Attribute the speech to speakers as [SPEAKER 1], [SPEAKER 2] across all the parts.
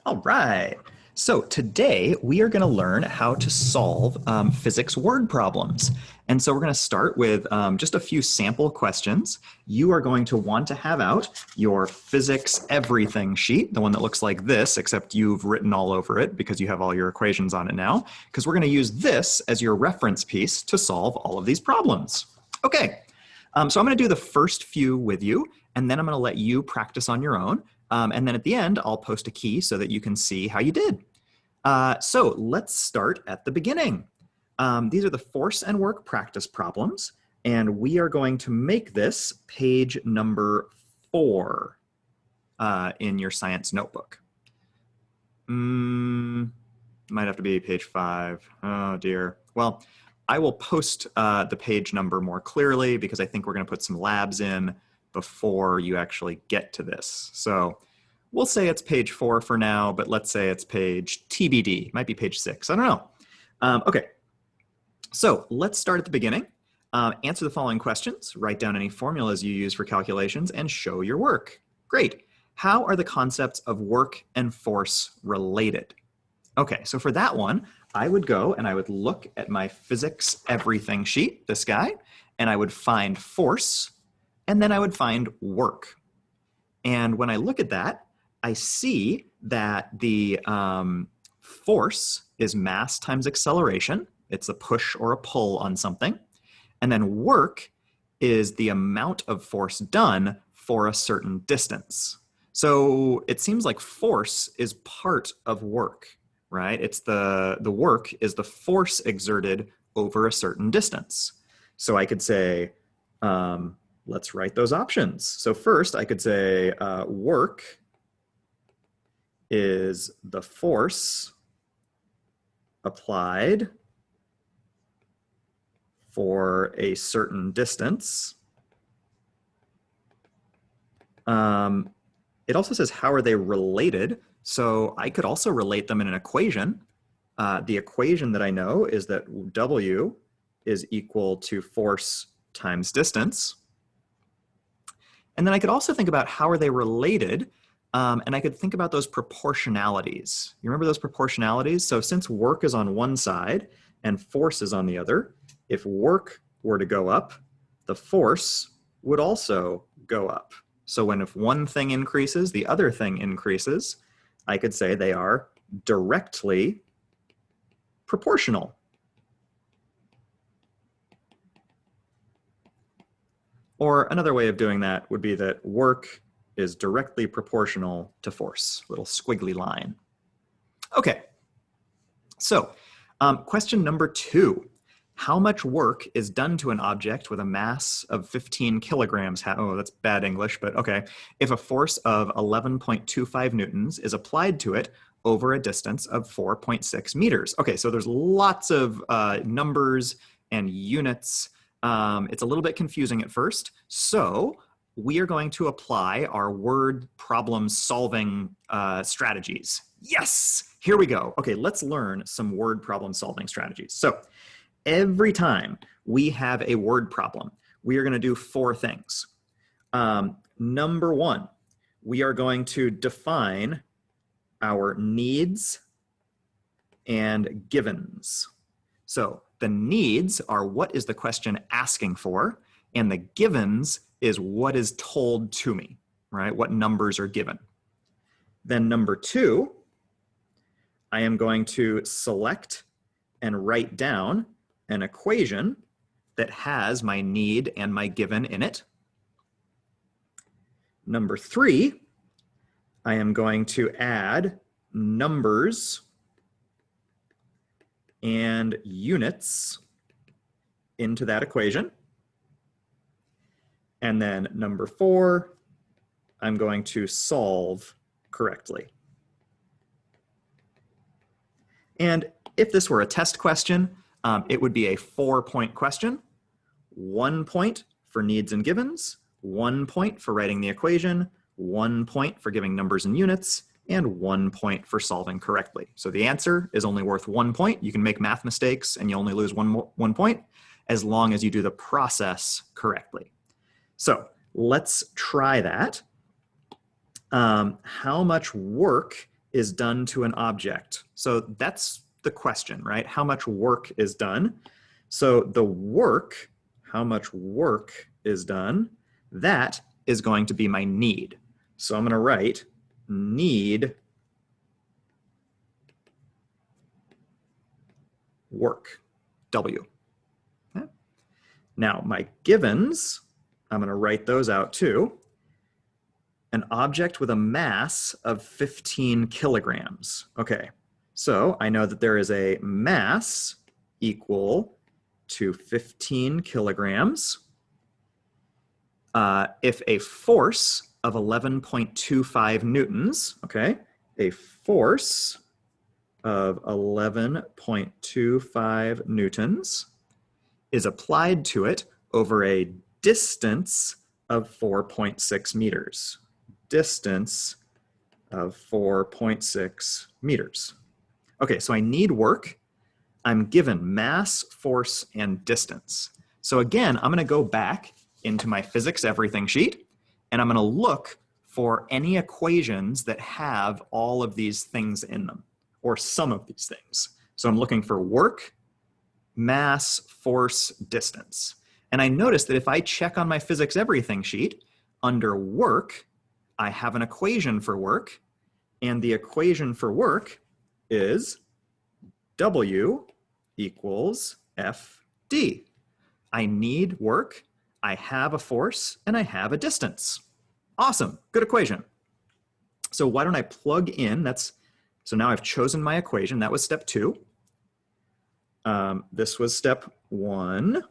[SPEAKER 1] All right. So today we are going to learn how to solve physics word problems. And so we're going to start with just a few sample questions. You are going to want to have out your physics everything sheet, the one that looks like this, except you've written all over it because you have all your equations on it now, because we're going to use this as your reference piece to solve all of these problems. Okay, so I'm going to do the first few with you, and then I'm going to let you practice on your own. And then at the end, I'll post a key so that you can see how you did. So let's start at the beginning. These are the force and work practice problems, and we are going to make this page number 4 in your science notebook. Might have to be page 5. Oh dear. Well, I will post the page number more clearly because I think we're going to put some labs in before you actually get to this. So we'll say it's page 4 for now, but let's say it's page TBD. It might be page 6. I don't know. Okay, so let's start at the beginning. Answer the following questions. Write down any formulas you use for calculations and show your work. Great. How are the concepts of work and force related? Okay, so for that one, I would go and I would look at my physics everything sheet, this guy, and I would find force, and then I would find work. And when I look at that, I see that the force is mass times acceleration. It's a push or a pull on something. And then work is the amount of force done for a certain distance. So it seems like force is part of work, right? It's the work is the force exerted over a certain distance. So I could say, let's write those options. So first I could say work is the force applied for a certain distance. It also says how are they related. So I could also relate them in an equation. The equation that I know is that W is equal to force times distance. And then I could also think about how are they related, and I could think about those proportionalities. You remember those proportionalities? So since work is on one side and force is on the other, if work were to go up, the force would also go up. So if one thing increases, the other thing increases, I could say they are directly proportional. Or another way of doing that would be that work is directly proportional to force, little squiggly line. Okay, so question number 2. How much work is done to an object with a mass of 15 kilograms? Oh, that's bad English, but okay. If a force of 11.25 newtons is applied to it over a distance of 4.6 meters. Okay, so there's lots of numbers and units. It's a little bit confusing at first. So we are going to apply our word problem solving strategies. Yes, here we go. Okay, let's learn some word problem solving strategies. So every time we have a word problem, we are going to do 4 things. Number 1, we are going to define our needs and givens. So the needs are what is the question asking for, and the givens is what is told to me, right? What numbers are given. Then number 2, I am going to select and write down an equation that has my need and my given in it. Number 3, I am going to add numbers and units into that equation. And then number 4, I'm going to solve correctly. And if this were a test question, it would be a 4-point question. 1 point for needs and givens, 1 point for writing the equation, 1 point for giving numbers and units, and 1 point for solving correctly. So the answer is only worth 1 point. You can make math mistakes and you only lose one point as long as you do the process correctly. So let's try that. How much work is done to an object? So that's the question, right? How much work is done? So the work, how much work is done, that is going to be my need. So I'm going to write need work, W. Okay. Now my givens, I'm going to write those out too. An object with a mass of 15 kilograms. Okay, so I know that there is a mass equal to 15 kilograms. If a force of 11.25 newtons, okay, a force of 11.25 newtons is applied to it over a distance of 4.6 meters. Distance of 4.6 meters. Okay, so I need work. I'm given mass, force, and distance. So again, I'm going to go back into my physics everything sheet, and I'm going to look for any equations that have all of these things in them, or some of these things. So I'm looking for work, mass, force, distance. And I notice that if I check on my physics everything sheet, under work, I have an equation for work, and the equation for work is W equals FD. I need work, I have a force, and I have a distance. Awesome, good equation. So why don't I plug in, so now I've chosen my equation, that was step 2. This was step 1,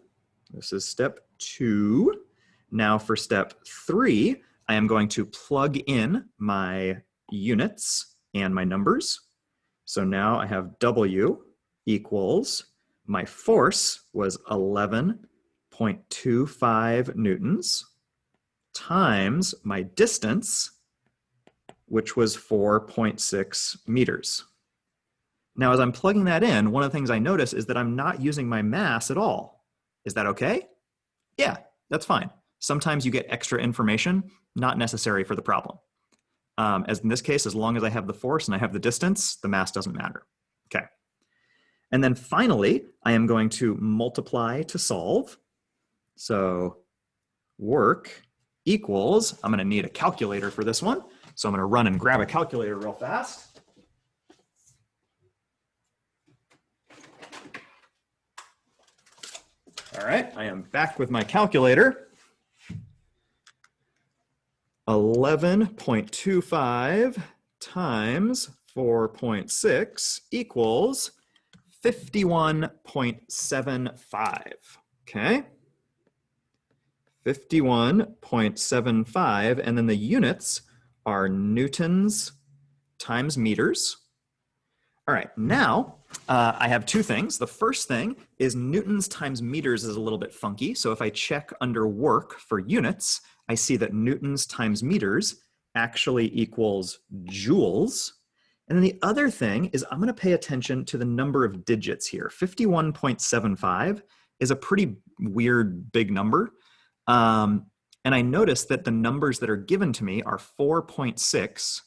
[SPEAKER 1] this is step 2. Now for step 3, I am going to plug in my units and my numbers. So now I have W equals, my force was 11.25 newtons times my distance, which was 4.6 meters. Now, as I'm plugging that in, one of the things I notice is that I'm not using my mass at all. Is that okay? Yeah, that's fine. Sometimes you get extra information, not necessary for the problem. As in this case, as long as I have the force and I have the distance, the mass doesn't matter. Okay. And then finally, I am going to multiply to solve. So work equals, I'm going to need a calculator for this one. So I'm going to run and grab a calculator real fast. All right, I am back with my calculator. 11.25 times 4.6 equals 51.75, okay? 51.75, and then the units are newtons times meters. All right, now I have two things. The first thing is newtons times meters is a little bit funky, so if I check under work for units, I see that newtons times meters actually equals joules. And then the other thing is I'm going to pay attention to the number of digits here. 51.75 is a pretty weird big number. And I notice that the numbers that are given to me are 4.6,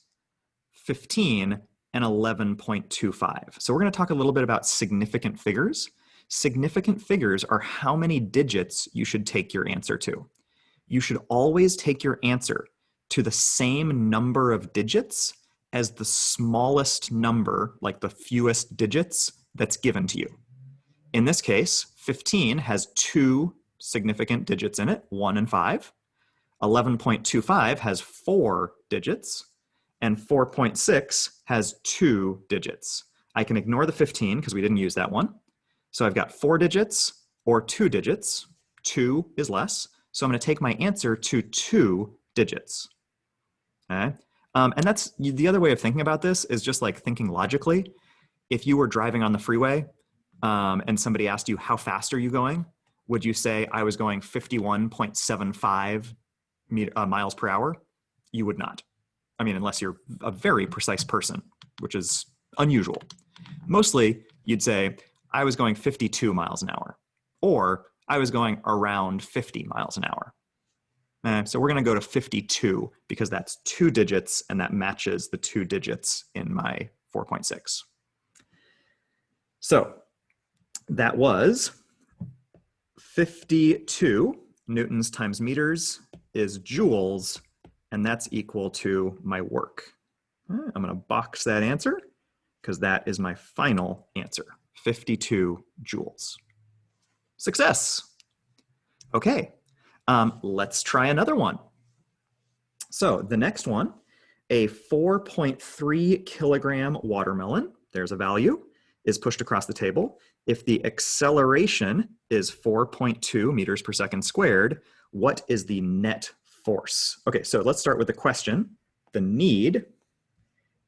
[SPEAKER 1] 15, and 11.25. So we're going to talk a little bit about significant figures. Significant figures are how many digits you should take your answer to. You should always take your answer to the same number of digits as the smallest number, like the fewest digits, that's given to you. In this case, 15 has 2 significant digits in it, 1 and 5. 11.25 has 4 digits, and 4.6 has 2 digits. I can ignore the 15 because we didn't use that one. So I've got 4 digits or 2 digits. 2 is less. So I'm going to take my answer to 2 digits. Okay? And that's the other way of thinking about this is just like thinking logically. If you were driving on the freeway and somebody asked you, how fast are you going? Would you say, I was going 51.75 miles per hour? You would not. I mean, unless you're a very precise person, which is unusual. Mostly, you'd say, I was going 52 miles an hour, or I was going around 50 miles an hour. So we're going to go to 52 because that's 2 digits and that matches the 2 digits in my 4.6. So that was 52 newtons times meters is joules, and that's equal to my work. I'm going to box that answer because that is my final answer, 52 joules. Success. Okay, let's try another one. So the next one, a 4.3 kilogram watermelon, there's a value, is pushed across the table. If the acceleration is 4.2 meters per second squared, what is the net force? Okay, so let's start with the question. The need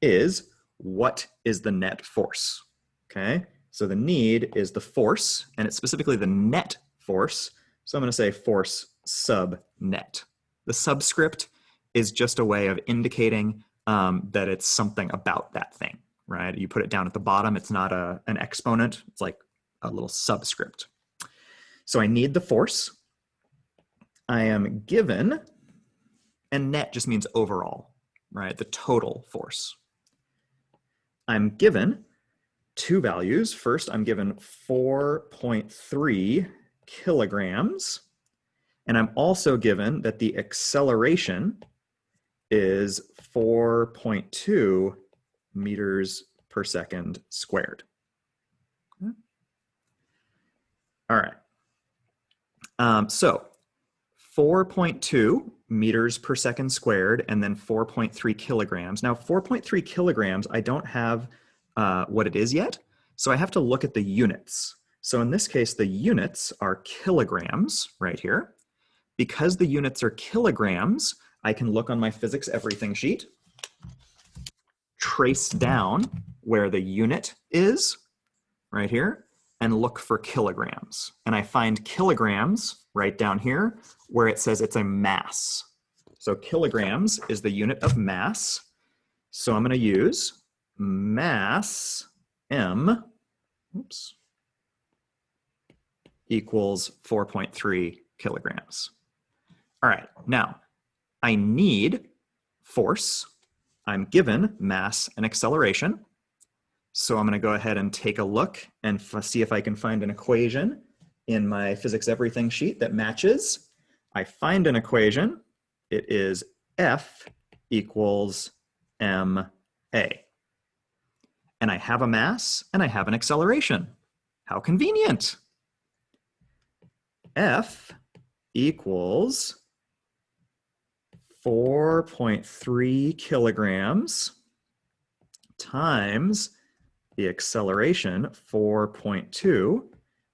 [SPEAKER 1] is, what is the net force? Okay, so the need is the force, and it's specifically the net force. So I'm going to say force sub net. The subscript is just a way of indicating that it's something about that thing, right? You put it down at the bottom. It's not an exponent. It's like a little subscript. So I need the force. I am given, and net just means overall, right? The total force. I'm given two values. First, I'm given 4.3 kilograms. And I'm also given that the acceleration is 4.2 meters per second squared. All right. So 4.2 meters per second squared and then 4.3 kilograms. Now 4.3 kilograms, I don't have what it is yet. So I have to look at the units. So in this case, the units are kilograms right here. Because the units are kilograms, I can look on my physics everything sheet, trace down where the unit is right here, and look for kilograms. And I find kilograms right down here where it says it's a mass. So kilograms is the unit of mass. So I'm going to use mass M equals 4.3 kilograms. All right, now I need force. I'm given mass and acceleration. So I'm going to go ahead and take a look and see if I can find an equation in my physics everything sheet that matches. I find an equation. It is F equals ma. And I have a mass and I have an acceleration. How convenient. F equals 4.3 kilograms times the acceleration, 4.2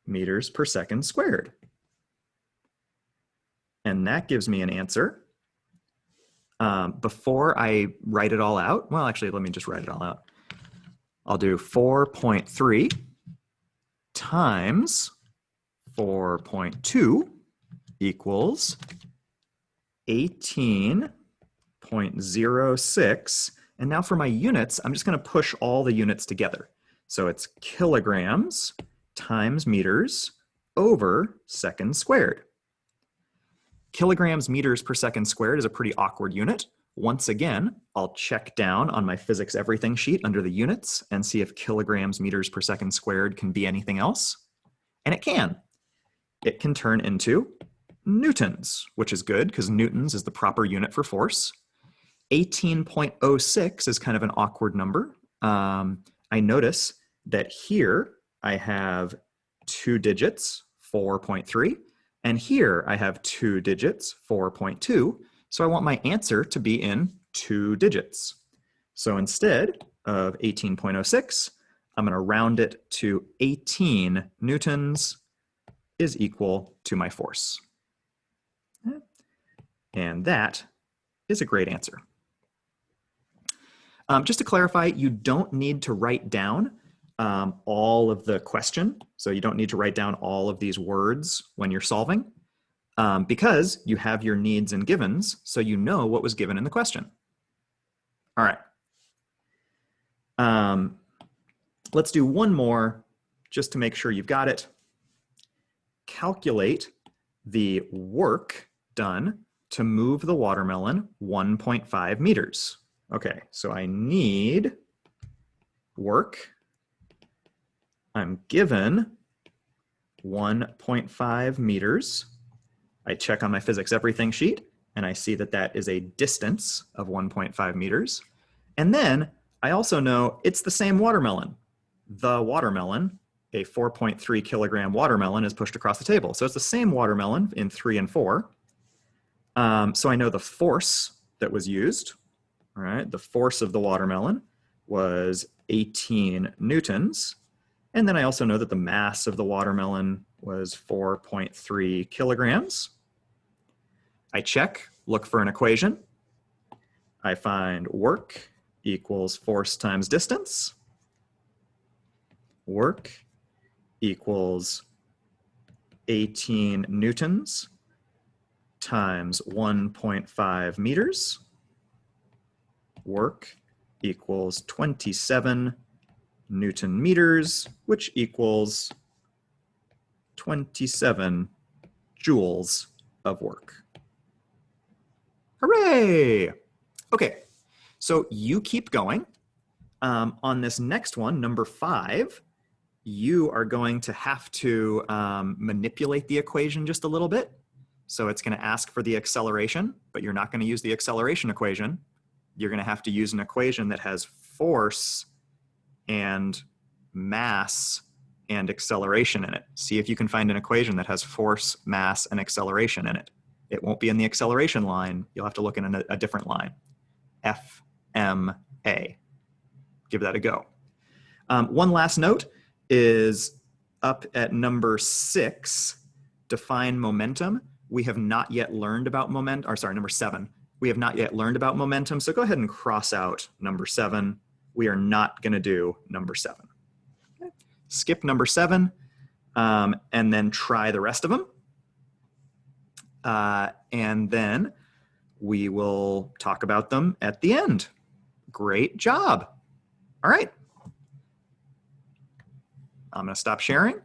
[SPEAKER 1] meters per second squared. And that gives me an answer. Before I write it all out, well, actually, let me just write it all out. I'll do 4.3 times 4.2 equals 18.06. And now for my units, I'm just going to push all the units together. So it's kilograms times meters over seconds squared. Kilograms meters per second squared is a pretty awkward unit. Once again, I'll check down on my physics everything sheet under the units and see if kilograms meters per second squared can be anything else. And it can. It can turn into newtons, which is good because newtons is the proper unit for force. 18.06 is kind of an awkward number. I notice that here I have two digits, 4.3, and here I have two digits, 4.2. So I want my answer to be in two digits. So instead of 18.06, I'm going to round it to 18 newtons is equal to my force. And that is a great answer. Just to clarify, you don't need to write down all of the question. So you don't need to write down all of these words when you're solving because you have your needs and givens, so you know what was given in the question. All right. Let's do one more just to make sure you've got it. Calculate the work done to move the watermelon 1.5 meters. Okay, so I need work. I'm given 1.5 meters. I check on my physics everything sheet, and I see that that is a distance of 1.5 meters. And then I also know it's the same watermelon. The watermelon, a 4.3 kilogram watermelon, is pushed across the table. So it's the same watermelon in 3 and 4. So I know the force that was used. All right, the force of the watermelon was 18 newtons. And then I also know that the mass of the watermelon was 4.3 kilograms. I check, look for an equation. I find work equals force times distance. Work equals 18 newtons times 1.5 meters. Work equals 27 Newton meters, which equals 27 joules of work. Hooray! Okay, so you keep going. On this next one, number 5, you are going to have to manipulate the equation just a little bit. So it's going to ask for the acceleration, but you're not going to use the acceleration equation. You're going to have to use an equation that has force and mass and acceleration in it. See if you can find an equation that has force, mass, and acceleration in it. It won't be in the acceleration line. You'll have to look in a different line. FMA. Give that a go. One last note is up at number 6, define momentum. We have not yet learned about momentum, or sorry, number 7. We have not yet learned about momentum, so go ahead and cross out number 7. We are not going to do number 7. Okay. Skip number 7, and then try the rest of them. And then we will talk about them at the end. Great job. All right. I'm going to stop sharing.